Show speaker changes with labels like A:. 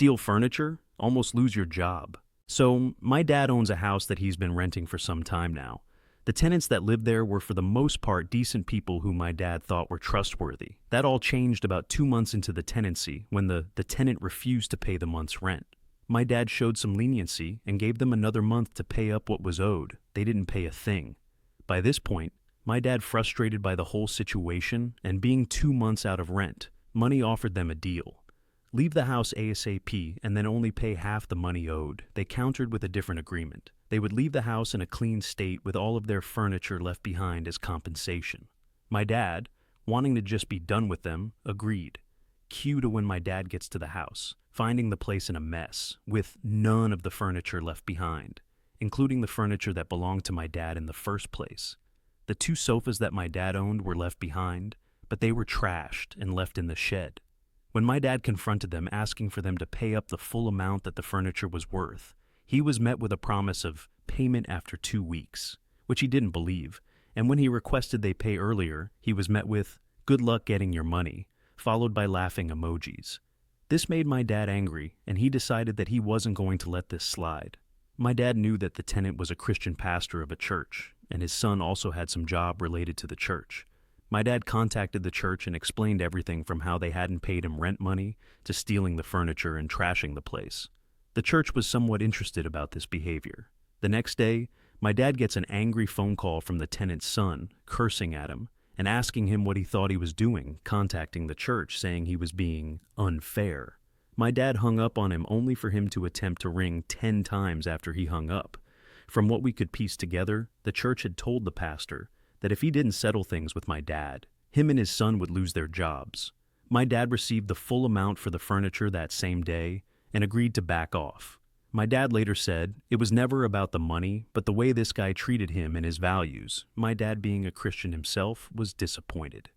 A: Steal furniture? Almost lose your job. So, my dad owns a house that he's been renting for some time now. The tenants that lived there were for the most part decent people who my dad thought were trustworthy. That all changed about 2 months into the tenancy when the tenant refused to pay the month's rent. My dad showed some leniency and gave them another month to pay up what was owed. They didn't pay a thing. By this point, my dad, frustrated by the whole situation and being 2 months out of rent, Money offered them a deal. Leave the house ASAP and then only pay half the money owed. They countered with a different agreement. They would leave the house in a clean state with all of their furniture left behind as compensation. My dad, wanting to just be done with them, agreed. Cue to when my dad gets to the house, finding the place in a mess, with none of the furniture left behind, including the furniture that belonged to my dad in the first place. The 2 sofas that my dad owned were left behind, but they were trashed and left in the shed. When my dad confronted them asking for them to pay up the full amount that the furniture was worth, he was met with a promise of payment after 2 weeks, which he didn't believe, and when he requested they pay earlier, he was met with, "Good luck getting your money," followed by laughing emojis. This made my dad angry, and he decided that he wasn't going to let this slide. My dad knew that the tenant was a Christian pastor of a church, and his son also had some job related to the church. My dad contacted the church and explained everything from how they hadn't paid him rent money to stealing the furniture and trashing the place. The church was somewhat interested about this behavior. The next day, my dad gets an angry phone call from the tenant's son, cursing at him and asking him what he thought he was doing, contacting the church saying he was being unfair. My dad hung up on him only for him to attempt to ring 10 times after he hung up. From what we could piece together, the church had told the pastor that if he didn't settle things with my dad, him and his son would lose their jobs. My dad received the full amount for the furniture that same day and agreed to back off. My dad later said it was never about the money, but the way this guy treated him and his values. My dad, being a Christian himself, was disappointed.